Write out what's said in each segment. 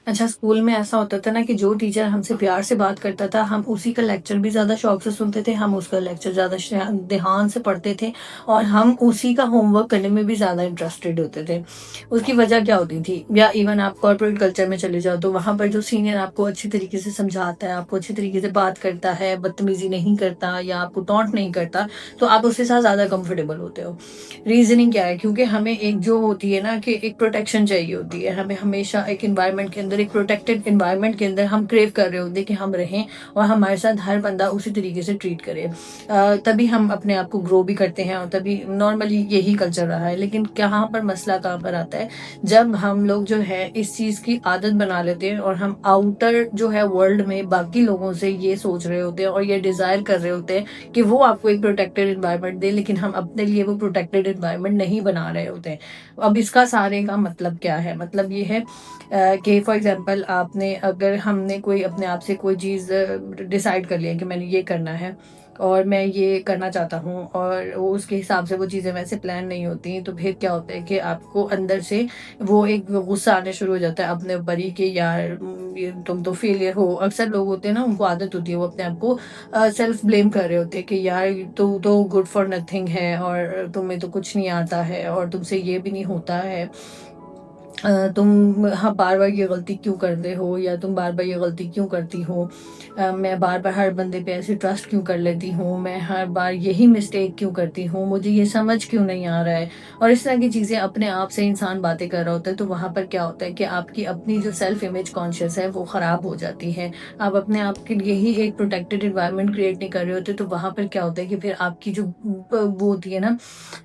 अच्छा, स्कूल में ऐसा होता था ना कि जो टीचर हमसे प्यार से बात करता था, हम उसी का लेक्चर भी ज़्यादा शौक से सुनते थे, हम उसका लेक्चर ज़्यादा ध्यान से पढ़ते थे और हम उसी का होमवर्क करने में भी ज़्यादा इंटरेस्टेड होते थे। उसकी वजह क्या होती थी? या इवन आप कॉर्पोरेट कल्चर में चले जाओ, तो वहाँ पर जो सीनियर आपको अच्छी तरीके से समझाता है, आपको अच्छी तरीके से बात करता है, बदतमीज़ी नहीं करता या आपको टॉन्ट नहीं करता, तो आप उसके साथ ज़्यादा कंफर्टेबल होते हो। रीज़निंग क्या है? क्योंकि हमें एक जो होती है ना कि एक प्रोटेक्शन चाहिए होती है। हमें हमेशा एक एनवायरनमेंट के अंदर, एक प्रोटेक्टेड एनवायरनमेंट के अंदर हम क्रेव कर रहे होते हैं कि हम रहें और हमारे साथ हर बंदा उसी तरीके से ट्रीट करे। तभी हम अपने आप को ग्रो भी करते हैं और तभी नॉर्मली यही कल्चर रहा है। लेकिन कहाँ पर मसला कहाँ पर आता है? जब हम लोग जो है इस चीज़ की आदत बना लेते हैं और हम आउटर जो है वर्ल्ड में बाकी लोगों से ये सोच रहे होते हैं और ये डिज़ायर कर रहे होते हैं कि वो आपको एक प्रोटेक्टेड एनवायरनमेंट दें, लेकिन हम अपने लिए वो प्रोटेक्टेड एनवायरनमेंट नहीं बना रहे होते हैं। अब इसका सारे का मतलब क्या है? मतलब ये है कि फॉर एग्ज़ाम्पल आपने अगर हमने कोई अपने आप से कोई चीज़ डिसाइड कर लिया कि मैंने ये करना है और मैं ये करना चाहता हूँ और वो उसके हिसाब से वो चीज़ें वैसे प्लान नहीं होती, तो फिर क्या होता है कि आपको अंदर से वो एक गुस्सा आने शुरू हो जाता है अपने ऊपर ही कि यार ये तुम तो फेलियर हो। अक्सर लोग होते हैं ना, उनको आदत होती है, वो अपने आप को सेल्फ ब्लेम कर रहे होते हैं कि यार तू तो गुड फॉर नथिंग है और तुम्हें तो कुछ नहीं आता है और तुमसे ये भी नहीं होता है। तुम हाँ, बार-बार ये गलती क्यों करते हो या तुम बार-बार ये गलती क्यों करती हो? मैं बार-बार हर बंदे पे ऐसे ट्रस्ट क्यों कर लेती हूँ? मैं हर बार यही मिस्टेक क्यों करती हूँ? मुझे ये समझ क्यों नहीं आ रहा है? और इस तरह की चीज़ें अपने आप से इंसान बातें कर रहा होता है, तो वहाँ पर क्या होता है कि आपकी अपनी जो सेल्फ इमेज कॉन्शियस है, वो ख़राब हो जाती है। आप अपने आप के लिए ही एक प्रोटेक्टेड एनवायरनमेंट क्रिएट नहीं कर रहे होते, तो वहाँ पर क्या होता है कि फिर आपकी जो वो होती है ना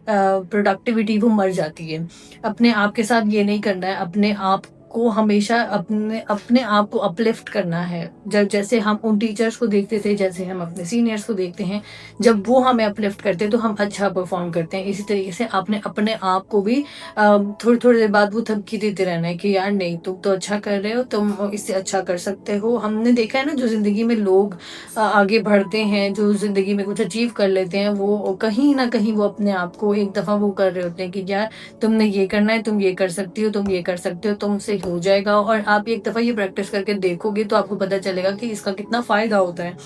प्रोडक्टिविटी, वो मर जाती है। अपने आप के साथ ये नहीं करना है, अपने आप को हमेशा अपने अपने आप को अपलिफ्ट करना है। जब जैसे हम उन टीचर्स को देखते थे, जैसे हम अपने सीनियर्स को देखते हैं, जब वो हमें अपलिफ्ट करते हैं तो हम अच्छा परफ़ॉर्म करते हैं। इसी तरीके से आपने अपने आप को भी थोड़ी-थोड़ी देर बाद वो धमकी देते रहना है कि यार नहीं, तुम तो अच्छा कर रहे हो, तुम इससे अच्छा कर सकते हो। हमने देखा है ना, जो ज़िंदगी में लोग आगे बढ़ते हैं, जो ज़िंदगी में कुछ अचीव कर लेते हैं, वो कहीं न कहीं वो अपने आप को एक दफ़ा वो कर रहे होते हैं कि यार तुमने ये करना है, तुम ये कर सकती हो, तुम ये कर सकते हो, तुमसे हो जाएगा। और आप एक दफ़ा ये प्रैक्टिस करके देखोगे तो आपको पता चलेगा कि इसका कितना फ़ायदा होता है।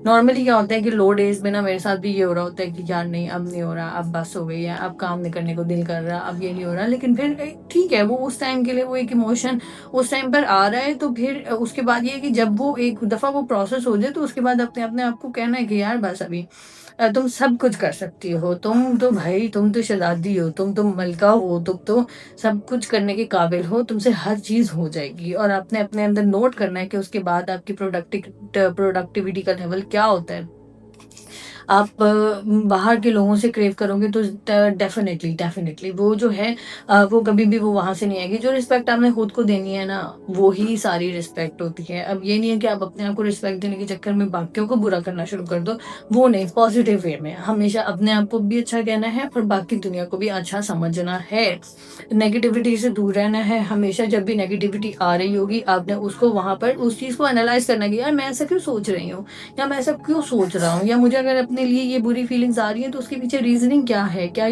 नॉर्मली क्या होता है कि लो डेज़ में ना मेरे साथ भी ये हो रहा होता है कि यार नहीं, अब नहीं हो रहा, अब बस हो गई है, अब काम नहीं करने को दिल कर रहा, अब ये नहीं हो रहा। लेकिन फिर ठीक है, वो उस टाइम के लिए वो एक इमोशन उस टाइम पर आ रहा है, तो फिर उसके बाद ये है कि जब वो एक दफ़ा वो प्रोसेस हो जाए तो उसके बाद अपने अपने आप को कहना है कि यार बस अभी तुम सब कुछ कर सकती हो, तुम तो भाई, तुम तो शहज़ादी हो, तुम तो मलका हो, तुम तो सब कुछ करने के काबिल हो, तुमसे हर चीज़ हो जाएगी। और आपने अपने अंदर नोट करना है कि उसके बाद आपकी प्रोडक्टिविटी का लेवल क्या होता है। आप बाहर के लोगों से क्रेव करोगे तो डेफ़िनेटली डेफ़िनेटली वो जो है वो कभी भी वो वहाँ से नहीं आएगी। जो रिस्पेक्ट आपने खुद को देनी है ना, वो ही सारी रिस्पेक्ट होती है। अब ये नहीं है कि आप अपने आप को रिस्पेक्ट देने के चक्कर में बाकियों को बुरा करना शुरू कर दो, वो नहीं, पॉज़िटिव वे में। हमेशा अपने आप को भी अच्छा कहना है और बाकी दुनिया को भी अच्छा समझना है। नेगेटिविटी से दूर रहना है। हमेशा जब भी नेगेटिविटी आ रही होगी, आपने उसको वहाँ पर उस चीज़ को एनालाइज़ करना है कि यार मैं ऐसा क्यों सोच रही हूँ? या मैं ऐसा क्यों सोच रहा हूँ, या मुझे अगर अपने लिए ये बुरी फीलिंग्स आ रही हैं तो उसके पीछे रीज़निंग क्या है? क्या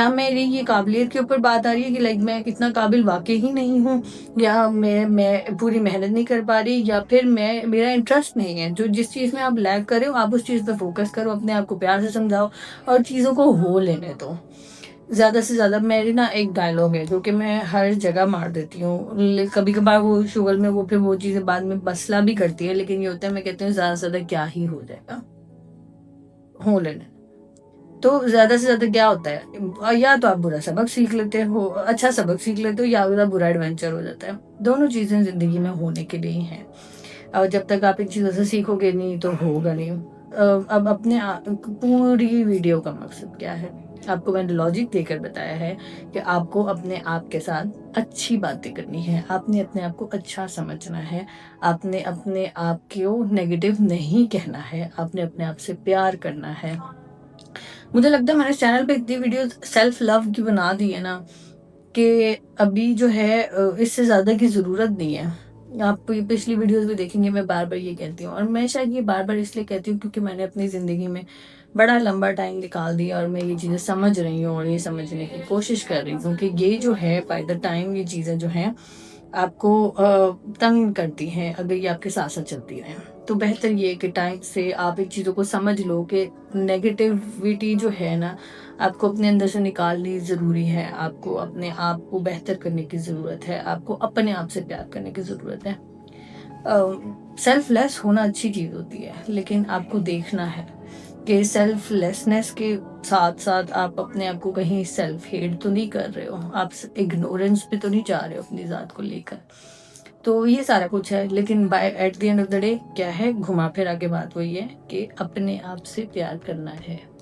मेरी ये काबिलियत के ऊपर बात आ रही है कि लाइक मैं इतना काबिल वाक़ई ही नहीं हूँ, या मैं पूरी मेहनत नहीं कर पा रही, या फिर मैं मेरा इंटरेस्ट नहीं है। जो जिस चीज़ में आप लैग कर रहे हो, आप उस चीज़ पे फ़ोकस करो, अपने आप को प्यार से समझाओ और चीज़ों को हो लेने दो। ज़्यादा से ज़्यादा मेरी ना एक डायलॉग है जो कि मैं हर जगह मार देती हूँ। कभी-कभार वो शुगर में वो फिर वो चीज़ें बाद में मसला भी करती है, लेकिन ये होता है, मैं कहती हूँ ज़्यादा से ज़्यादा क्या ही हो जाएगा, हो लेने। तो ज़्यादा से ज़्यादा क्या होता है, या तो आप बुरा सबक सीख लेते हो, अच्छा सबक सीख लेते हो, या फिर बुरा एडवेंचर हो जाता है। दोनों चीज़ें ज़िंदगी में होने के लिए ही हैं। और जब तक आप इन चीज़ों से सीखोगे नहीं तो होगा नहीं। अब अपने पूरी वीडियो का मकसद क्या है? आपको मैंने लॉजिक देकर बताया है कि आपको अपने आप के साथ अच्छी बातें करनी है, आपने अपने आप को अच्छा समझना है, आपने अपने आप को नेगेटिव नहीं कहना है, आपने अपने आप से प्यार करना है। मुझे लगता है मैंने इस चैनल पे इतनी वीडियोज़ सेल्फ लव की बना दी है ना कि अभी जो है इससे ज़्यादा की ज़रूरत नहीं है। आप ये पिछली वीडियोज़ भी देखेंगे, मैं बार-बार ये कहती हूँ, और मैं शायद ये बार-बार इसलिए कहती हूँ क्योंकि मैंने अपनी ज़िंदगी में बड़ा लंबा टाइम निकाल दिया और मैं ये चीज़ें समझ रही हूँ और ये समझने की कोशिश कर रही हूँ कि ये जो है बाय द टाइम ये चीज़ें जो हैं आपको तंग करती हैं अगर ये आपके साथ-साथ चलती रहें। तो बेहतर ये है कि टाइम से आप इन चीज़ों को समझ लो कि नेगेटिविटी जो है ना, आपको अपने अंदर से निकालनी ज़रूरी है। आपको अपने आप को बेहतर करने की ज़रूरत है। आपको अपने आप से प्यार करने की ज़रूरत है। सेल्फलेस होना अच्छी चीज़ होती है, लेकिन आपको देखना है कि सेल्फलेसनेस के साथ-साथ आप अपने आप को कहीं सेल्फ हेट तो नहीं कर रहे हो, आप इग्नोरेंस पे तो नहीं जा रहे हो अपनी ज़ात को लेकर। तो ये सारा कुछ है, लेकिन by at the end of the day क्या है, घुमा फिरा के बात वही है कि अपने आप से प्यार करना है।